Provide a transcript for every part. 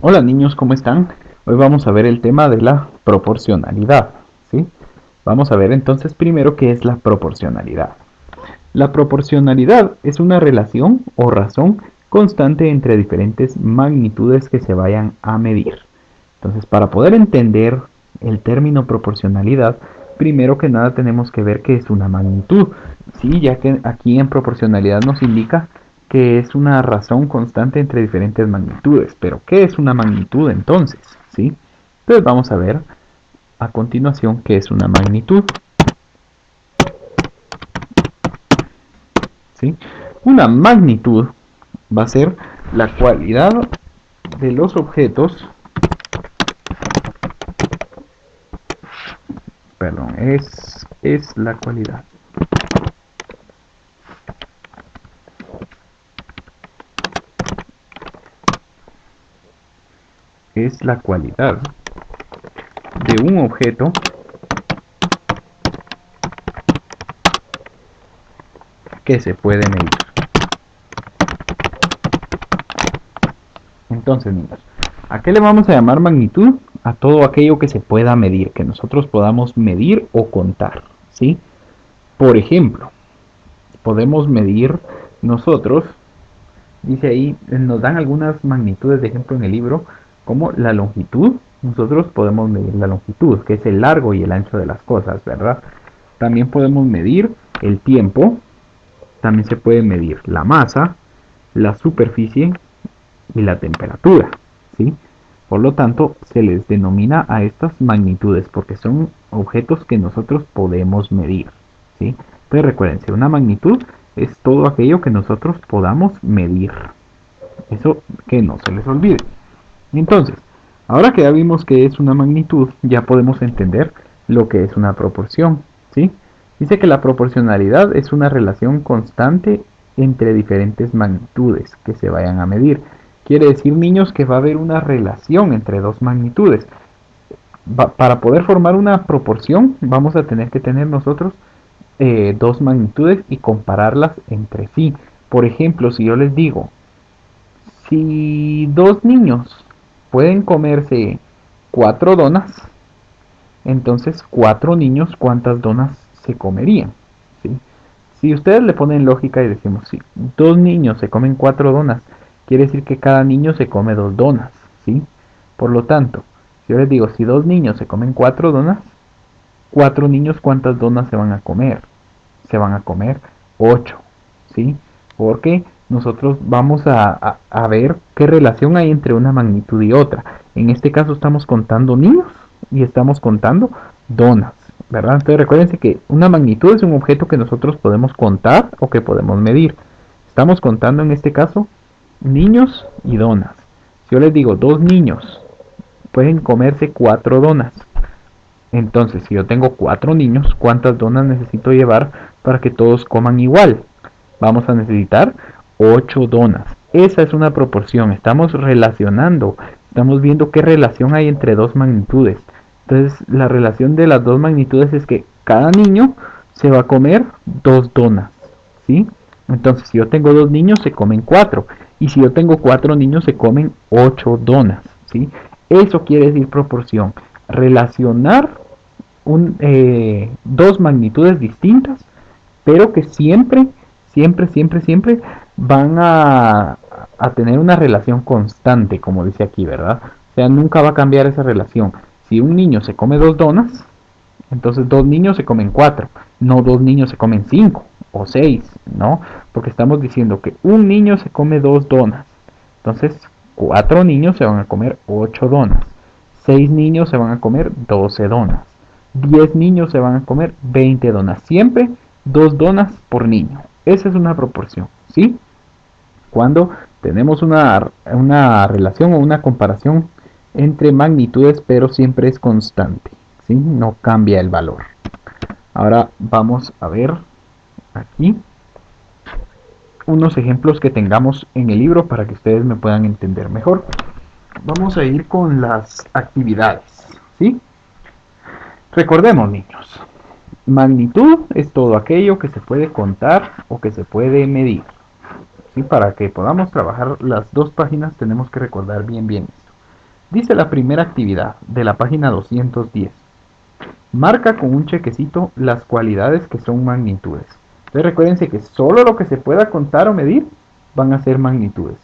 Hola niños, ¿cómo están? Hoy vamos a ver el tema de la proporcionalidad, ¿sí? Vamos a ver entonces primero qué es la proporcionalidad. La proporcionalidad es una relación o razón constante entre diferentes magnitudes que se vayan a medir. Entonces, para poder entender el término proporcionalidad, primero que nada tenemos que ver qué es una magnitud, ¿sí? Ya que aquí en proporcionalidad nos indica que es una razón constante entre diferentes magnitudes. Pero, ¿qué es una magnitud entonces? ¿Sí? Entonces vamos a ver a continuación qué es una magnitud. ¿Sí? Una magnitud va a ser la cualidad de los objetos, perdón, es la cualidad. Es la cualidad de un objeto que se puede medir. Entonces, niños, ¿a qué le vamos a llamar magnitud? A todo aquello que se pueda medir, que nosotros podamos medir o contar, ¿sí? Por ejemplo, podemos medir nosotros, dice ahí, nos dan algunas magnitudes de ejemplo en el libro, como la longitud. Nosotros podemos medir la longitud, que es el largo y el ancho de las cosas, ¿verdad? También podemos medir el tiempo, también se puede medir la masa, la superficie y la temperatura, ¿sí? Por lo tanto, se les denomina a estas magnitudes porque son objetos que nosotros podemos medir, ¿sí? Entonces recuérdense, una magnitud es todo aquello que nosotros podamos medir. Eso que no se les olvide. Entonces, ahora que ya vimos que es una magnitud, ya podemos entender lo que es una proporción, ¿sí? Dice que la proporcionalidad es una relación constante entre diferentes magnitudes que se vayan a medir. Quiere decir, niños, que va a haber una relación entre dos magnitudes. Para poder formar una proporción, vamos a tener que tener nosotros dos magnitudes y compararlas entre sí. Por ejemplo, si yo les digo, si dos niños pueden comerse cuatro donas, entonces cuatro niños, ¿cuántas donas se comerían? ¿Sí? Si ustedes le ponen lógica y decimos, si dos niños se comen cuatro donas, quiere decir que cada niño se come dos donas, ¿sí? Por lo tanto, si yo les digo, si dos niños se comen cuatro donas, cuatro niños, ¿cuántas donas se van a comer? Se van a comer 8, ¿sí? Porque nosotros vamos a ver qué relación hay entre una magnitud y otra. En este caso estamos contando niños y estamos contando donas, ¿verdad? Entonces recuérdense que una magnitud es un objeto que nosotros podemos contar o que podemos medir. Estamos contando en este caso niños y donas. Si yo les digo dos niños pueden comerse cuatro donas, entonces, si yo tengo cuatro niños, ¿cuántas donas necesito llevar para que todos coman igual? Vamos a necesitar 8 donas. Esa es una proporción. Estamos relacionando, estamos viendo qué relación hay entre dos magnitudes. Entonces, la relación de las dos magnitudes es que cada niño se va a comer dos donas, ¿sí? Entonces, si yo tengo dos niños, se comen cuatro. Y si yo tengo cuatro niños, se comen 8 donas, ¿sí? Eso quiere decir proporción. Relacionar dos magnitudes distintas, pero que siempre van a tener una relación constante, como dice aquí, ¿verdad? O sea, nunca va a cambiar esa relación. Si un niño se come dos donas, entonces dos niños se comen cuatro, no dos niños se comen cinco o seis, ¿no? Porque estamos diciendo que un niño se come dos donas, entonces cuatro niños se van a comer 8 donas, seis niños se van a comer 12 donas, 10 niños se van a comer 20 donas, siempre dos donas por niño. Esa es una proporción, ¿sí? Cuando tenemos una relación o una comparación entre magnitudes, pero siempre es constante, ¿sí? No cambia el valor. Ahora vamos a ver aquí unos ejemplos que tengamos en el libro para que ustedes me puedan entender mejor. Vamos a ir con las actividades, ¿sí? Recordemos, niños, magnitud es todo aquello que se puede contar o que se puede medir. ¿Sí? Para que podamos trabajar las dos páginas tenemos que recordar bien esto. Dice la primera actividad de la página 210. Marca con un chequecito las cualidades que son magnitudes. Entonces recuérdense que solo lo que se pueda contar o medir van a ser magnitudes.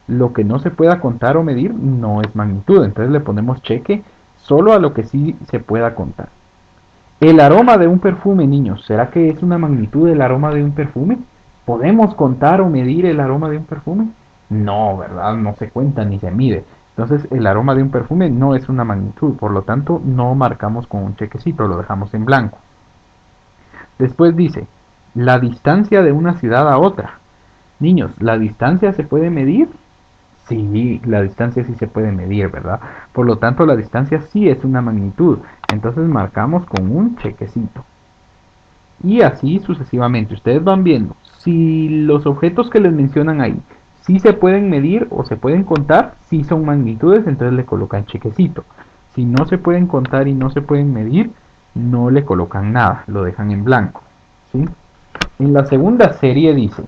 Lo que no se pueda contar o medir no es magnitud. Entonces le ponemos cheque solo a lo que sí se pueda contar. El aroma de un perfume, niños, ¿será que es una magnitud el aroma de un perfume? ¿Podemos contar o medir el aroma de un perfume? No, ¿verdad? No se cuenta ni se mide. Entonces el aroma de un perfume no es una magnitud, por lo tanto no marcamos con un chequecito, lo dejamos en blanco. Después dice, la distancia de una ciudad a otra. Niños, ¿la distancia se puede medir? Sí, la distancia sí se puede medir, ¿verdad? Por lo tanto, la distancia sí es una magnitud. Entonces marcamos con un chequecito. Y así sucesivamente. Ustedes van viendo si los objetos que les mencionan ahí sí se pueden medir o se pueden contar, si son magnitudes, entonces le colocan chequecito. Si no se pueden contar y no se pueden medir, no le colocan nada, lo dejan en blanco. ¿Sí? En la segunda serie dice,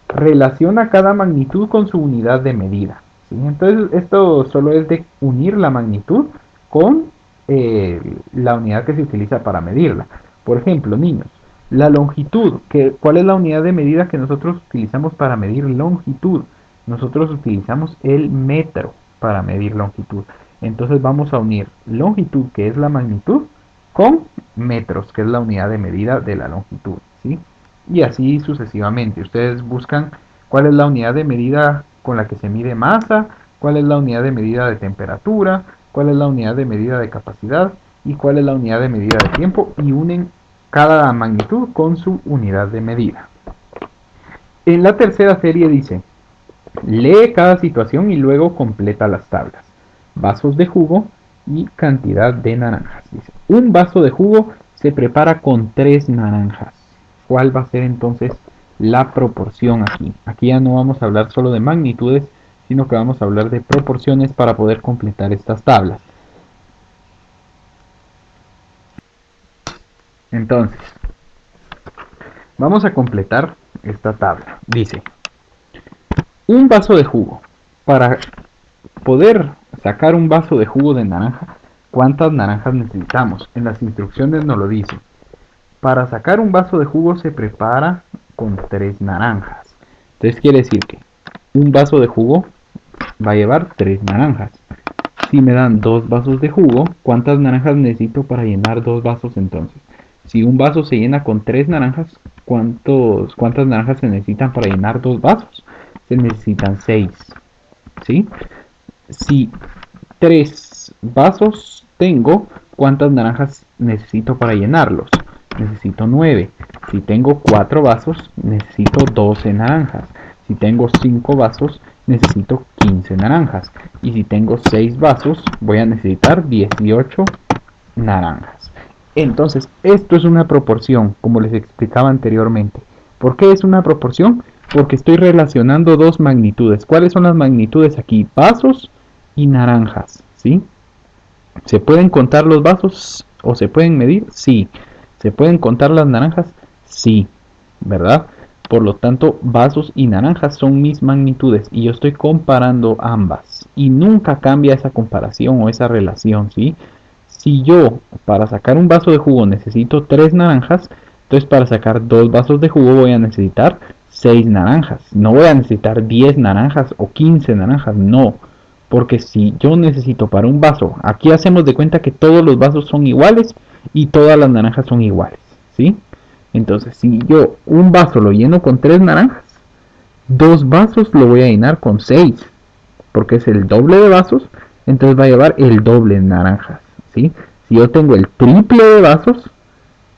relaciona cada magnitud con su unidad de medida. ¿Sí? Entonces esto solo es de unir la magnitud con la unidad que se utiliza para medirla. Por ejemplo, niños, la longitud, ¿cuál es la unidad de medida que nosotros utilizamos para medir longitud? Nosotros utilizamos el metro para medir longitud. Entonces vamos a unir longitud, que es la magnitud, con metros, que es la unidad de medida de la longitud. ¿Sí? Y así sucesivamente. Ustedes buscan cuál es la unidad de medida con la que se mide masa, cuál es la unidad de medida de temperatura, cuál es la unidad de medida de capacidad y cuál es la unidad de medida de tiempo y unen cada magnitud con su unidad de medida. En la tercera serie dice, lee cada situación y luego completa las tablas. Vasos de jugo y cantidad de naranjas. Dice, un vaso de jugo se prepara con 3 naranjas. ¿Cuál va a ser entonces la proporción aquí? Aquí ya no vamos a hablar solo de magnitudes, sino que vamos a hablar de proporciones para poder completar estas tablas. Entonces, vamos a completar esta tabla. Dice, un vaso de jugo. Para poder sacar un vaso de jugo de naranja, ¿cuántas naranjas necesitamos? En las instrucciones nos lo dice. Para sacar un vaso de jugo se prepara con 3 naranjas. Entonces quiere decir que un vaso de jugo va a llevar 3 naranjas. Si me dan 2 vasos de jugo, ¿cuántas naranjas necesito para llenar 2 vasos entonces? Si un vaso se llena con 3 naranjas, ¿cuántas naranjas se necesitan para llenar 2 vasos? Se necesitan 6. ¿Sí? Si 3 vasos tengo, ¿cuántas naranjas necesito para llenarlos? Necesito 9. Si tengo 4 vasos, necesito 12 naranjas. Si tengo 5 vasos, necesito 15 naranjas. Y si tengo 6 vasos, voy a necesitar 18 naranjas. Entonces, esto es una proporción, como les explicaba anteriormente. ¿Por qué es una proporción? Porque estoy relacionando dos magnitudes. ¿Cuáles son las magnitudes aquí? Vasos y naranjas, ¿sí? ¿Se pueden contar los vasos o se pueden medir? Sí. ¿Se pueden contar las naranjas? Sí, ¿verdad? Por lo tanto, vasos y naranjas son mis magnitudes y yo estoy comparando ambas. Y nunca cambia esa comparación o esa relación, ¿sí? Si yo para sacar un vaso de jugo necesito 3 naranjas, entonces para sacar 2 vasos de jugo voy a necesitar 6 naranjas. No voy a necesitar 10 naranjas o 15 naranjas, no. Porque si yo necesito para un vaso, aquí hacemos de cuenta que todos los vasos son iguales y todas las naranjas son iguales, ¿sí? Entonces, si yo un vaso lo lleno con 3 naranjas, 2 vasos lo voy a llenar con 6, porque es el doble de vasos, entonces va a llevar el doble de naranjas, ¿sí? Si yo tengo el triple de vasos,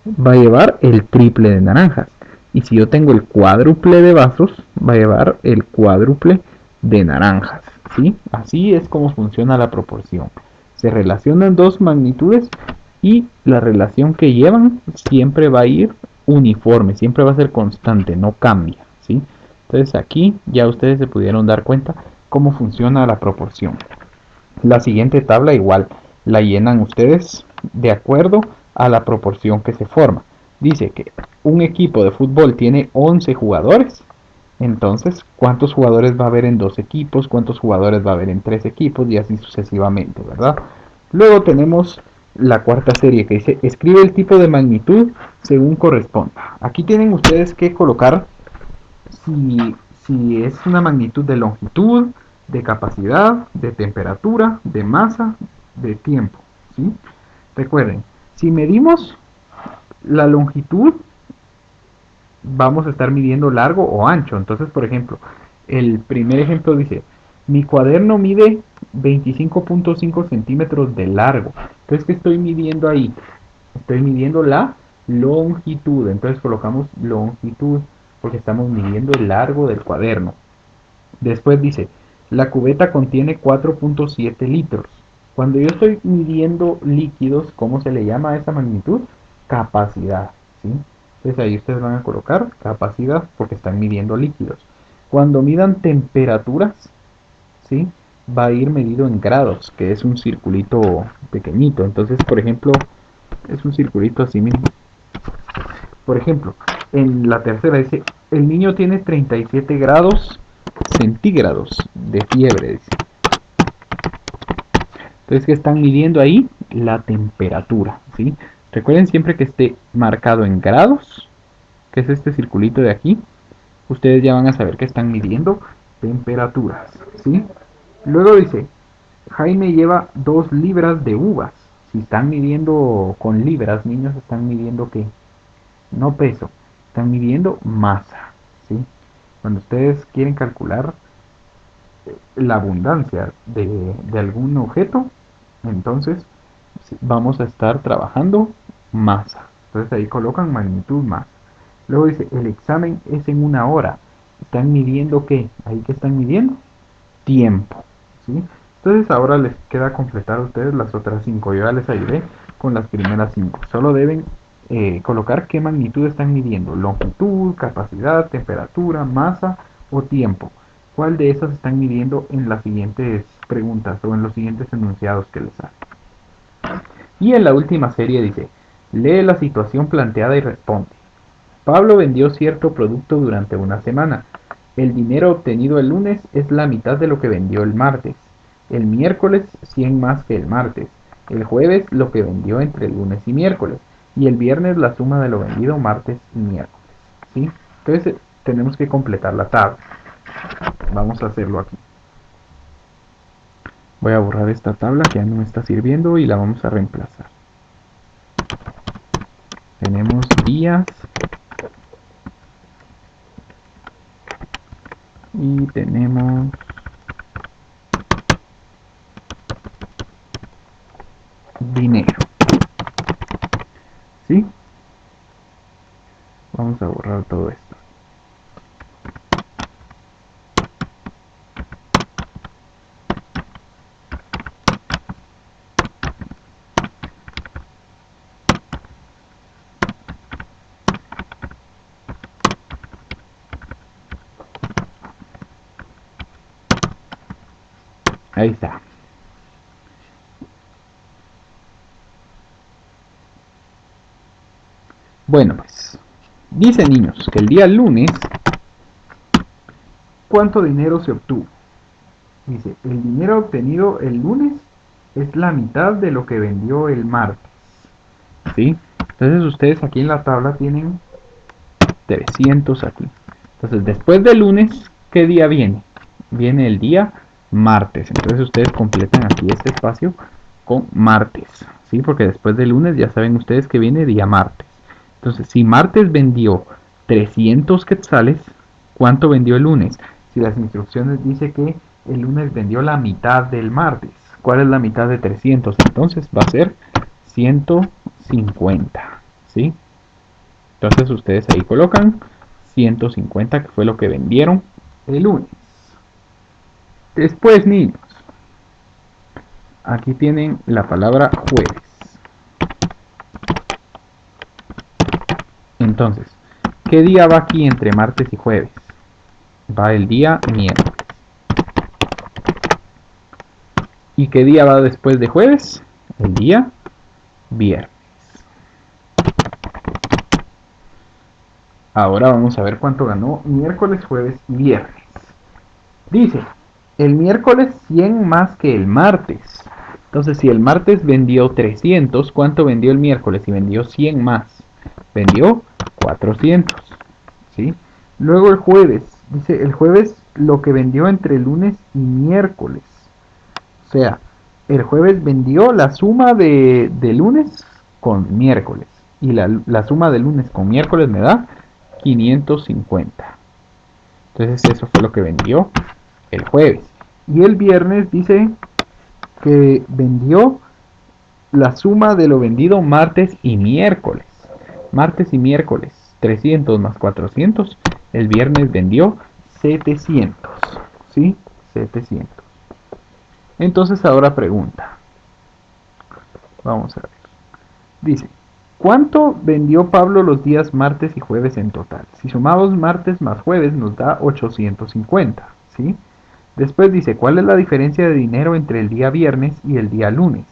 va a llevar el triple de naranjas. Y si yo tengo el cuádruple de vasos, va a llevar el cuádruple de naranjas, ¿sí? Así es como funciona la proporción. Se relacionan dos magnitudes y la relación que llevan siempre va a ir uniforme, siempre va a ser constante, no cambia, ¿sí? Entonces aquí ya ustedes se pudieron dar cuenta cómo funciona la proporción. La siguiente tabla igual la llenan ustedes de acuerdo a la proporción que se forma. Dice que un equipo de fútbol tiene 11 jugadores Entonces, ¿cuántos jugadores va a haber en dos equipos? ¿Cuántos jugadores va a haber en tres equipos? Y así sucesivamente, ¿verdad? Luego tenemos la cuarta serie que dice, escribe el tipo de magnitud según corresponda. Aquí tienen ustedes que colocar si es una magnitud de longitud, de capacidad, de temperatura, de masa, de tiempo, ¿sí? Recuerden, si medimos la longitud, vamos a estar midiendo largo o ancho. Entonces, por ejemplo, el primer ejemplo dice, mi cuaderno mide 25.5 centímetros de largo. Entonces, ¿qué estoy midiendo ahí? Estoy midiendo la longitud. Entonces colocamos longitud porque estamos midiendo el largo del cuaderno. Después dice, la cubeta contiene 4.7 litros. Cuando yo estoy midiendo líquidos, ¿cómo se le llama a esa magnitud? Capacidad, ¿sí? Entonces ahí ustedes van a colocar capacidad porque están midiendo líquidos. Cuando midan temperaturas, ¿sí? Va a ir medido en grados, que es un circulito pequeñito. Entonces, por ejemplo, es un circulito así mismo. Por ejemplo, en la tercera dice, el niño tiene 37 grados centígrados de fiebre. Dice. Entonces, ¿qué están midiendo ahí? La temperatura, ¿sí? Recuerden siempre que esté marcado en grados, que es este circulito de aquí, ustedes ya van a saber que están midiendo temperaturas, ¿sí? Luego dice, Jaime lleva 2 libras de uvas. Si están midiendo con libras, niños, están midiendo qué? No peso, están midiendo masa, ¿sí? Cuando ustedes quieren calcular la abundancia de algún objeto, entonces sí, vamos a estar trabajando masa. Entonces ahí colocan magnitud masa. Luego dice, el examen es en una hora. ¿Están midiendo qué? ¿Ahí qué están midiendo? Tiempo, ¿sí? Entonces ahora les queda completar a ustedes las otras 5. Yo ya les ayudé con las primeras 5. Solo deben colocar qué magnitud están midiendo. Longitud, capacidad, temperatura, masa o tiempo. ¿Cuál de esas están midiendo en las siguientes preguntas o en los siguientes enunciados que les hago? Y en la última serie dice, lee la situación planteada y responde. Pablo vendió cierto producto durante una semana. El dinero obtenido el lunes es la mitad de lo que vendió el martes. El miércoles 100 más que el martes. El jueves lo que vendió entre el lunes y miércoles. Y el viernes la suma de lo vendido martes y miércoles. ¿Sí? Entonces tenemos que completar la tabla. Vamos a hacerlo aquí. Voy a borrar esta tabla que ya no me está sirviendo y la vamos a reemplazar. Tenemos días y tenemos dinero. ¿Sí? Vamos a borrar todo esto. Ahí está. Bueno, pues dice niños que el día lunes, ¿cuánto dinero se obtuvo? Dice, el dinero obtenido el lunes es la mitad de lo que vendió el martes. ¿Sí? Entonces ustedes aquí en la tabla tienen 300 aquí. Entonces después del lunes, ¿qué día viene? Viene el día martes. Entonces ustedes completan aquí este espacio con martes. ¿Sí? Porque después del lunes ya saben ustedes que viene día martes. Entonces, si martes vendió 300 quetzales, ¿cuánto vendió el lunes? Si las instrucciones dice que el lunes vendió la mitad del martes, ¿cuál es la mitad de 300? Entonces va a ser 150, ¿sí? Entonces ustedes ahí colocan 150, que fue lo que vendieron el lunes. Después, niños, aquí tienen la palabra jueves. Entonces, ¿qué día va aquí entre martes y jueves? Va el día miércoles. ¿Y qué día va después de jueves? El día viernes. Ahora vamos a ver cuánto ganó miércoles, jueves y viernes. Dice, el miércoles 100 más que el martes. Entonces, si el martes vendió 300, ¿cuánto vendió el miércoles? Si vendió 100 más, vendió 400. ¿Sí? Luego el jueves. Dice, el jueves lo que vendió entre lunes y miércoles. O sea, el jueves vendió la suma de lunes con miércoles. Y la suma de lunes con miércoles me da 550. Entonces eso fue lo que vendió el jueves. Y el viernes dice que vendió la suma de lo vendido martes y miércoles. Martes y miércoles, 300 más 400. El viernes vendió 700. ¿Sí? 700. Entonces ahora pregunta. Vamos a ver. Dice, ¿cuánto vendió Pablo los días martes y jueves en total? Si sumamos martes más jueves nos da 850. ¿Sí? Después dice, ¿cuál es la diferencia de dinero entre el día viernes y el día lunes?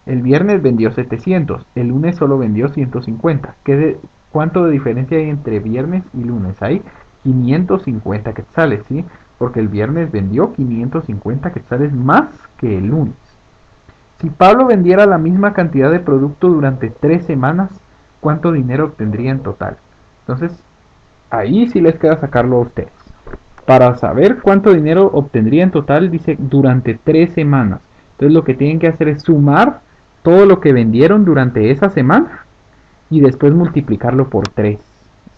El viernes vendió 700, el lunes solo vendió 150. ¿Cuánto de diferencia hay entre viernes y lunes? Hay 550 quetzales, ¿sí? Porque el viernes vendió 550 quetzales más que el lunes. Si Pablo vendiera la misma cantidad de producto durante 3 semanas, ¿cuánto dinero obtendría en total? Entonces, ahí sí les queda sacarlo a ustedes. Para saber cuánto dinero obtendría en total, dice durante 3 semanas. Entonces lo que tienen que hacer es sumar todo lo que vendieron durante esa semana y después multiplicarlo por 3.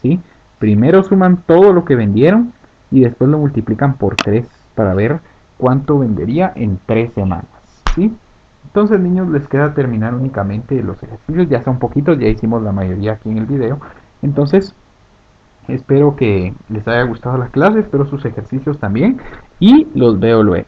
¿Sí? Primero suman todo lo que vendieron y después lo multiplican por 3 para ver cuánto vendería en 3 semanas. ¿Sí? Entonces, niños, les queda terminar únicamente los ejercicios. Ya son poquitos, ya hicimos la mayoría aquí en el video. Entonces, espero que les haya gustado la clase, espero sus ejercicios también y los veo luego.